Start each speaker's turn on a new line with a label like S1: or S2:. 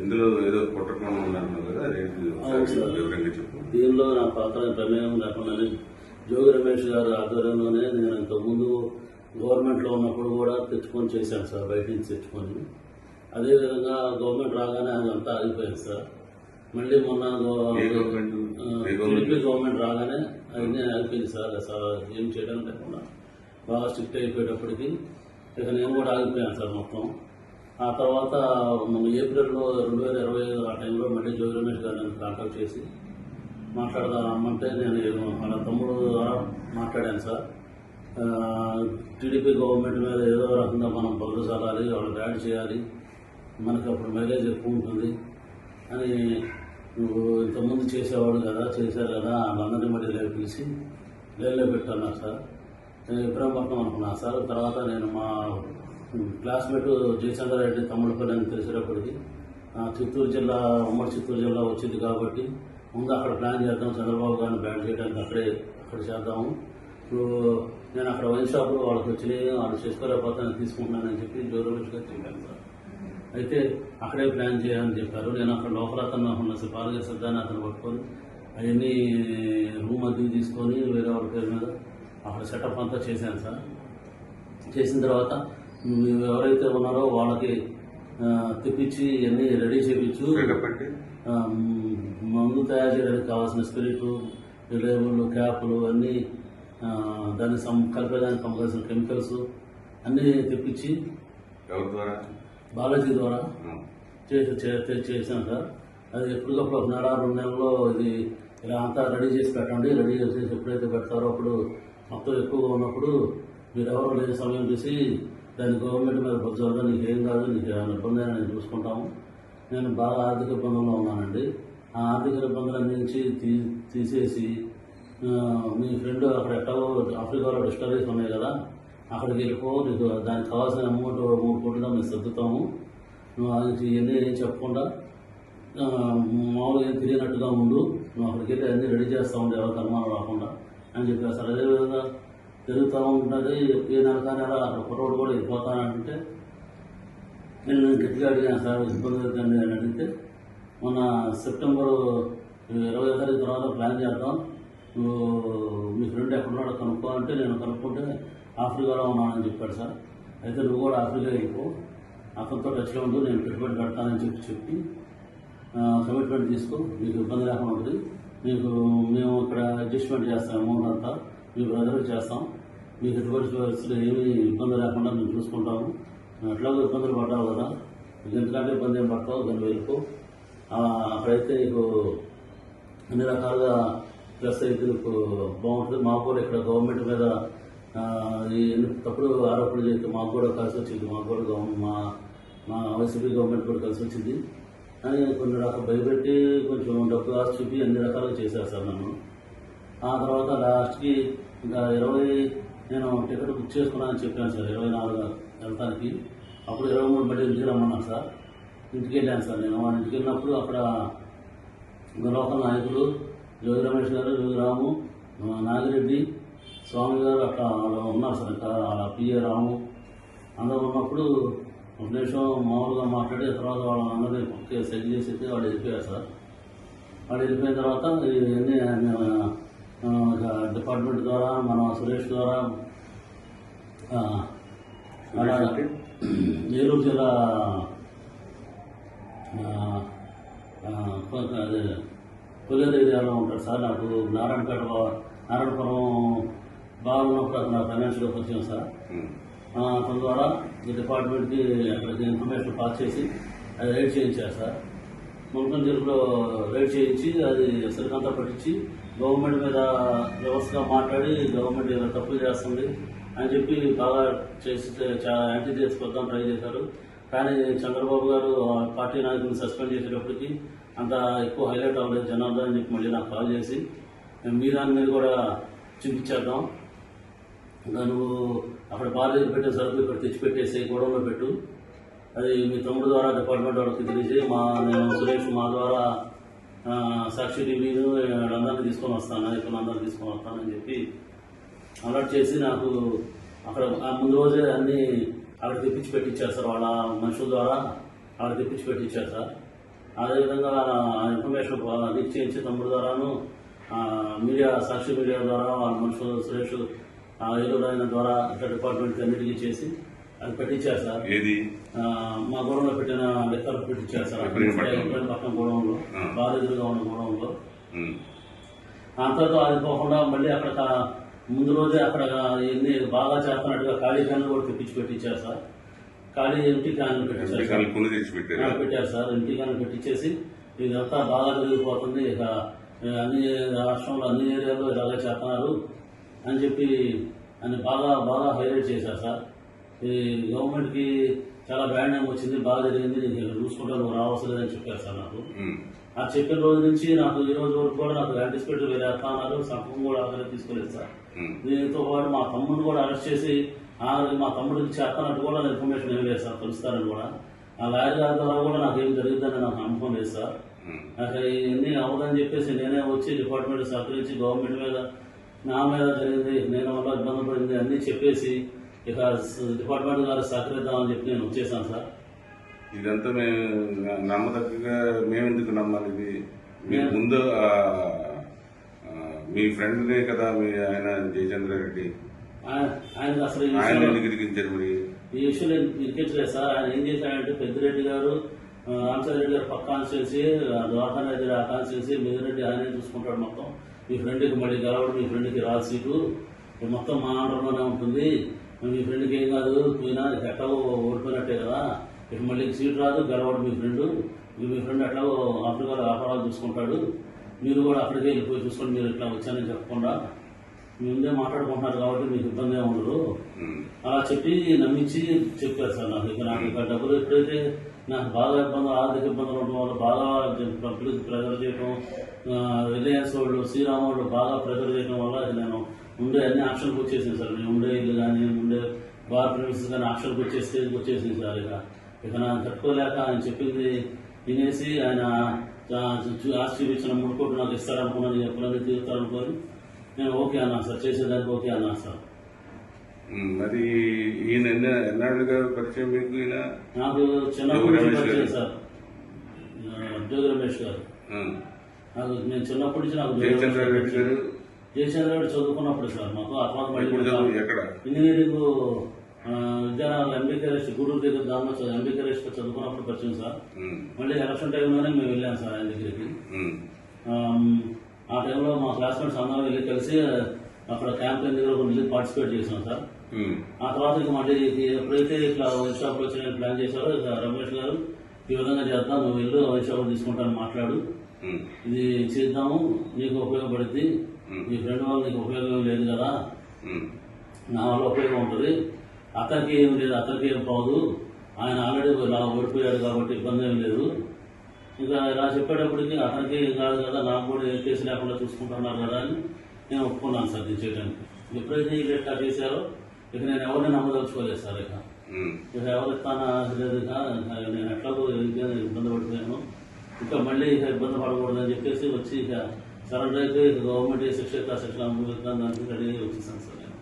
S1: ఇందులో ఏదో కుట్రకోణం ఉందన్నారు కదా, వివరంగా చెప్పు.
S2: దీనిలో నా పాత్ర ప్రమేయం లేకుండా జోగి రమేష్ గారి ఆధ్వర్యంలోనే నేను ఇంతకుముందు గవర్నమెంట్లో ఉన్నప్పుడు కూడా తెచ్చుకొని చేశాను సార్, బయట నుంచి తెచ్చుకొని. అదేవిధంగా గవర్నమెంట్ రాగానే అదంతా ఆగిపోయింది సార్. మళ్ళీ మొన్న టీడీపీ గవర్నమెంట్ రాగానే అన్నీ ఆగిపోయింది సార్. అసలు ఏం చేయడం లేకుండా బాగా స్ట్రిక్ట్ అయిపోయేటప్పటికి ఇక నేను కూడా ఆగిపోయాను సార్ మొత్తం. ఆ తర్వాత మన ఏప్రిల్లో 2025 ఆ టైంలో మళ్ళీ జోగి రమేష్ గారు నన్ను కాంటాక్ట్ చేసి మాట్లాడదామంటే నేను వాళ్ళ తమ్ముడు ద్వారా మాట్లాడాను సార్. టీడీపీ గవర్నమెంట్ మీద ఏదో రకంగా మనం పలుకు చల్లాలి, వాళ్ళు బ్యాడ్ చేయాలి, మనకి అప్పుడు మైలేజ్ ఎక్కువ ఉంటుంది అని నువ్వు ఇంతకుముందు చేసేవాడు కదా, చేశారు కదా, వాళ్ళందరినీ మళ్ళీ పిలిచి లేలో పెట్టన్నారు సార్. నేను ఇబ్రాహీంపట్నం అనుకున్నా సార్. తర్వాత నేను మా క్లాస్మేట్ జయచంద్రారెడ్డి తమ్ముడిపల్లి అని తెలిసేటప్పటికి చిత్తూరు జిల్లా, ఉమ్మడి చిత్తూరు జిల్లా వచ్చింది కాబట్టి ముందు అక్కడ ప్లాన్ చేద్దాం, చంద్రబాబు గారిని బ్యాన్ చేయడానికి అక్కడ చేద్దాము. ఇప్పుడు నేను అక్కడ వైన్ షాపులో వాళ్ళకి వచ్చినాయి, వాళ్ళు చేసుకోలేకపోతే నేను తీసుకుంటున్నానని చెప్పి జోగి రమేష్ గారు చెప్పాను సార్. అయితే అక్కడే ప్లాన్ చేయాలని చెప్పారు. నేను అక్కడ లోపల అతను ఉన్న పాలక సిద్ధాన్ని అతను పట్టుకొని అవన్నీ రూమ్ అద్దెకి తీసుకొని వేరే వాళ్ళ పేరు మీద అక్కడ సెటప్ అంతా చేశాను సార్. చేసిన తర్వాత ఎవరైతే ఉన్నారో వాళ్ళకి తెప్పించి అన్నీ రెడీ చేయించు, మందు తయారు చేయడానికి కావాల్సిన స్పిరిట్, లేబుల్, క్యాప్లు అన్నీ, దానికి కలిపేదానికి కావాల్సిన కెమికల్స్ అన్నీ తెప్పించి బాలాజీ ద్వారా చేశాను సార్. అది ఎప్పటికప్పుడు 1 నెల 2 నెలల్లో ఇది ఇలా అంతా రెడీ చేసి పెట్టండి. రెడీ చేసి ఎప్పుడైతే పెడతారో అప్పుడు మొత్తం ఎక్కువగా ఉన్నప్పుడు మీరు ఎవరు లేని సమయం చూసి దాన్ని గవర్నమెంట్ మీద బొజ్జాలి, నీకు ఏం కాదు, నీకు ఏమైనా ఇబ్బంది అయినా నేను చూసుకుంటాము. నేను బాగా ఆర్థిక ఇబ్బందుల్లో ఉన్నానండి. ఆ ఆర్థిక ఇబ్బందులన్నీ నుంచి తీసేసి మీ ఫ్రెండ్ అక్కడ ఎట్టగో ఆఫ్రికాలో డిస్టరీస్ ఉన్నాయి కదా, అక్కడికి వెళ్ళిపో, నీకు దానికి కావాల్సిన అమౌంట్ 3 కోట్లుగా మేము సర్దుతాము, నువ్వు అది ఇవన్నీ ఏం చెప్పకుండా మామూలుగా ఏం తెలియనట్టుగా ఉండు, నువ్వు అక్కడికి వెళ్ళి అన్నీ రెడీ చేస్తూ ఉండే ఎవరికి అనుమానం రాకుండా అని చెప్పారు సార్. అదేవిధంగా తిరుగుతూ ఉంటుంది. ఏ నెల అక్కడ కుర్రోడు కూడా వెళ్ళిపోతానంటే నేను గట్టిగా అడిగాను సార్, ఇబ్బంది అవుతుంది అని అడిగితే మొన్న సెప్టెంబర్ 20వ తారీఖు తర్వాత ప్లాన్ చేద్దాం, నువ్వు మీ ఫ్రెండ్ ఎక్కడున్నాడో కనుక్కో అంటే నేను కనుక్కుంటే ఆఫ్రికాలో ఉన్నానని చెప్పాడు సార్. అయితే నువ్వు కూడా ఆఫ్రికా వెళ్ళిపో, అతనితో టచ్లో ఉండు, నేను పెట్టుబడి పెడతానని చెప్పి కమిట్మెంట్ తీసుకో, మీకు ఇబ్బంది లేకుండా ఉంటుంది, మేము ఇక్కడ అడ్జస్ట్మెంట్ చేస్తాం, అమౌంట్ అంతా మీ బ్రదర్కి చేస్తాం, మీకు ఎటువంటి పరిస్థితులు ఏమీ ఇబ్బంది లేకుండా మేము చూసుకుంటాము, ఎట్లాగో ఇబ్బందులు పడ్డావు కదా, ఎందుకంటే ఇబ్బంది ఏం పడతావు, దాన్ని వెళ్ళిపో, అక్కడైతే నీకు అన్ని రకాలుగా ప్లస్ అయితే నీకు బాగుంటుంది. మాకు కూడా ఇక్కడ గవర్నమెంట్ మీద తప్పుడు ఆరోపణలు చేస్తే మాకు కూడా కలిసి వచ్చింది, మాకు కూడా మా వైసీపీ గవర్నమెంట్ కూడా కలిసి వచ్చింది అని కొన్ని రకాలు భయపెట్టి కొంచెం డబ్బు ఆశ చూపి అన్ని రకాలుగా చేశారు సార్ నన్ను. ఆ తర్వాత లాస్ట్కి ఇంకా 20 నేను టికెట్ బుక్ చేసుకున్నానని చెప్పాను సార్, 24 వెళ్తానికి. అప్పుడు 23 మళ్ళీ ఇంటికి రమ్మన్నాను సార్. ఇంటికి వెళ్ళాను సార్. నేను వాళ్ళ ఇంటికి వెళ్ళినప్పుడు అక్కడ లోకల్ నాయకులు జోగి రమేష్ గారు, జోగి రాము, నాగిరెడ్డి, స్వామి గారు అట్లా ఉన్నారు సార్. ఇంకా వాళ్ళ పిఏ రాము అందరూ ఉన్నప్పుడు ఒక నిమిషం మామూలుగా మాట్లాడి తర్వాత వాళ్ళందరినీ సెట్ చేసి వాళ్ళు వెళ్ళిపోయారు సార్. వాళ్ళు వెళ్ళిపోయిన తర్వాత ఇవన్నీ డిపార్ట్మెంట్ ద్వారా మన సురేష్ ద్వారా ఏలూరు జిల్లా కొల్లేరు ఏరియాలో ఉంటాడు సార్. నాకు నారాయణపురం బాగున్నప్పుడు అక్కడ ఫైనాన్షియల్గా వచ్చాను సార్. అతని ద్వారా ఈ డిపార్ట్మెంట్కి అక్కడికి ఇన్ఫర్మేషన్ పాస్ చేసి అది రైడ్ చేయించారు సార్. ముల్కన్ జిల్లాలో రైడ్ చేయించి అది సరికంతా పట్టించి గవర్నమెంట్ మీద వ్యవస్థగా మాట్లాడి గవర్నమెంట్ ఏదో తప్పులు చేస్తుంది అని చెప్పి బాగా చేసి యాంటీ చేసుకొద్దాం ట్రై చేశారు. కానీ చంద్రబాబు గారు పార్టీ నాయకులను సస్పెండ్ చేసేటప్పటికి అంత ఎక్కువ హైలైట్ అవ్వలేదు జనార్దన్ అని చెప్పి మళ్ళీ నాకు కాల్ చేసి మీ దాని మీద కూడా చూపించేద్దాం, నువ్వు అక్కడ బాధ్యత పెట్టే సరుకులు ఇక్కడ తెచ్చిపెట్టేసి గొడవలో పెట్టు, అది మీ తమ్ముడు ద్వారా డిపార్ట్మెంట్ వాళ్ళకి తెలిసి నేను సురేష్ మా ద్వారా సాక్షి టీవీను అందరినీ తీసుకొని వస్తాను, నాయకులు అందరినీ తీసుకొని వస్తానని చెప్పి అలర్ట్ చేసి నాకు అక్కడ ముందు రోజే అన్నీ అక్కడ తెప్పించి పెట్టించారు సార్. వాళ్ళ మనుషుల ద్వారా ఆడ తెప్పించి పెట్టించారు సార్. అదేవిధంగా ఇన్ఫర్మేషన్ లీక్ చేయించి తమ్ముడు ద్వారాను మీడియా సాక్షి మీడియా ద్వారా వాళ్ళ మనుషులు సురేష్ ఏలూరు ఆయన ద్వారా ఇట్లా డిపార్ట్మెంట్ అన్నిటికీ చేసి అది పెట్టించారు సార్.
S1: ఏది
S2: మా గోడంలో పెట్టిన లెక్కలు పెట్టించారు సార్. పక్కన గోడంలో బాగా ఎదురుగా ఉన్న గోడంలో. అంతతో అది పోకుండా మళ్ళీ అక్కడ ముందు రోజే అక్కడ ఎన్ని బాగా చేస్తున్నట్టుగా ఖాళీ క్యాన్లు కూడా తెప్పించి పెట్టించారు సార్. ఖాళీ ఎంటీ క్యాన్లు పెట్టించారు పెట్టారు సార్. ఎంటీ క్యాన్లు పెట్టించేసి ఇదంతా బాగా జరిగిపోతుంది, ఇక అన్ని రాష్ట్రంలో అన్ని ఏరియాల్లో ఇలాగే చేస్తున్నారు అని చెప్పి అని బాగా బాగా హైలైట్ చేశారు సార్. ఈ గవర్నమెంట్కి చాలా బ్యాడ్ నేమ్ వచ్చింది, బాగా జరిగింది, నేను చూసుకుంటా నువ్వు రావాల్సిందని చెప్పారు సార్ నాకు. ఆ చెప్పిన రోజు నుంచి నాకు ఈ రోజు వరకు కూడా నాకు యాంటిసిపేట్ వేరే అర్థాలు సంఘం కూడా ఆధారం తీసుకోలేదు సార్. దీంతో పాటు మా తమ్ముడిని కూడా అరెస్ట్ చేసి మా తమ్ముడికి చేస్తానంటూ కూడా ఇన్ఫర్మేషన్ ఏం లేదు సార్, కలుస్తారని కూడా. ఆ లాయర్ గారి ద్వారా కూడా నాకు ఏం జరిగిందని నాకు నమ్మకం లేదు సార్. నాకు ఇవన్నీ అవ్వదని చెప్పేసి నేనే వచ్చి డిపార్ట్మెంట్ సహకరించి గవర్నమెంట్ మీద నా మీద జరిగింది, నేను వల్ల ఇబ్బంది పడింది అన్నీ చెప్పేసి ఇక డిపార్ట్మెంట్ గారు సహకరిద్దామని చెప్పి నేను వచ్చేసాను సార్.
S1: ఇదంతా మేము నమ్మదగ్గగా మేమెందుకు నమ్మాలి? ఇది మీరు ముందు మీ ఫ్రెండ్నే కదా మీ ఆయన జయచంద్రారెడ్డి,
S2: ఆయన అసలు
S1: ఆయన ఎందుకు ఇరికించారు? మరి
S2: ఈ విషయంలో ఇరికించలేదు సార్. ఆయన ఏం చేశాడంటే పెద్దిరెడ్డి గారు రామచంద్రరెడ్డి గారు పక్క కాన్స్టిట్యున్సీ, ద్వారకారెడ్డి ఆ కాన్స్టిట్యున్సీ, మిగిలిరెడ్డి ఆయనే చూసుకుంటాడు మొత్తం. మీ ఫ్రెండ్కి మళ్ళీ గెలవడం, మీ ఫ్రెండ్కి రాదు సీటు, మొత్తం మా ఆంధ్రలోనే ఉంటుంది, మీ ఫ్రెండ్కి ఏం కాదు, పోయినా ఎట్లాగో ఓడిపోయినట్టే కదా, ఇక మళ్ళీ సీట్ రాదు, గెలవడం మీ ఫ్రెండ్ ఎట్లాగో ఆఫ్రికాలో వ్యాపారాలు చూసుకుంటాడు, మీరు కూడా అక్కడికి వెళ్ళిపోయి చూసుకొని మీరు ఇట్లా వచ్చానని చెప్పకుండా మీ ముందే మాట్లాడుకుంటున్నారు కాబట్టి మీకు ఇబ్బంది ఏమి ఉండదు అలా చెప్పి నమ్మించి చెప్పారు సార్. నాకు ఇక డబ్బులు ఎప్పుడైతే నాకు బాగా ఆర్థిక ఇబ్బందులు ఉండడం వల్ల బాగా పబ్లిక్ ప్రెజర్ చేయడం, రిలయన్స్ వాళ్ళు శ్రీరామ్ వాళ్ళు బాగా ప్రెజర్ చేయడం వల్ల నేను ఉండే అన్ని ఆప్షన్కి వచ్చేసింది సార్. నేను ఉండే ఇల్లు కానీ ఉండే బార్ ప్రిమిసెస్ కానీ ఆప్షన్కి వచ్చేసింది సార్. ఇక నాకు తట్టుకోలేక ఆయన చెప్పింది వినేసి ఆయన ఆస్తి చూపించిన 3 కోట్లు నాకు ఇస్తారనుకున్నాను, ఎప్పుడైనా తీరుతారనుకోని నేను ఓకే అన్నాను సార్, చేసేదానికి ఓకే అన్నాను సార్.
S1: మరి ఈయన ఎన్నాళ్ళుగా పరిచయం మీకు? ఈయన
S2: నాకు చిన్నప్పటి నుంచి పరిచయం సార్, జోగి రమేష్ గారు. నాకు నేను చిన్నప్పటి నుంచి నాకు
S1: జయచంద్రారెడ్డి గారు
S2: చదువుకున్నప్పుడు సార్ మాకు ఇంజనీరింగ్ విద్యానగర్ ఎంబీకేఎస్ గూడూరు దగ్గర దానిలో ఎంబీకేఎస్ చదువుకున్నప్పుడు పరిచయం సార్. మళ్ళీ ఎలక్షన్ టైంలోనే మేము వెళ్ళాం సార్ ఆయన దగ్గరికి. ఆ టైంలో మా క్లాస్మేట్స్ అందరం వెళ్ళి కలిసి అక్కడ క్యాంపెయిన్ దగ్గర వెళ్ళి పార్టిసిపేట్ చేసాం సార్. ఆ తర్వాత ఇక మళ్ళీ ఎప్పుడైతే ఇట్లా వైన్ షాప్లో వచ్చి ప్లాన్ చేశారో ఇక రమేష్ గారు ఈ విధంగా చేద్దాం, నువ్వు వెళ్ళు వైన్ షాప్ తీసుకుంటాను మాట్లాడు, ఇది చేద్దాము, నీకు ఉపయోగపడుద్ది, నీ ఫ్రెండ్ వల్ల నీకు ఉపయోగం లేదు కదా, నా వల్ల ఉపయోగం ఉంటుంది, అతనికి ఏం లేదు, అతనికి ఏం పోదు, ఆయన ఆల్రెడీ ఇలా ఓడిపోయాడు కాబట్టి ఇబ్బంది ఏం లేదు. ఇక ఇలా చెప్పేటప్పటికి అతనికి ఏం కాదు కదా, నాకు కూడా ఏ కేసు లేకుండా చూసుకుంటున్నారు కదా అని నేను ఒప్పుకున్నాను సార్ ఇది చేయడానికి. ఎప్పుడైతే ఈ లెక్క చేశారో ఇక నేను ఎవరిని నమ్మదలుచుకోలేదు సార్. ఇక ఎవరు ఇస్తానా లేదు, నేను ఎట్లాగో ఇబ్బంది పడిపోయాను, ఇంకా మళ్ళీ ఇక ఇబ్బంది పడకూడదని చెప్పేసి వచ్చి ఇక సరెండర్ అయితే గవర్నమెంట్ ఏ శిక్ష సెక్షన్ అనుభవిస్తాను దానికి రెడీ వచ్చేసాను సార్ నేను.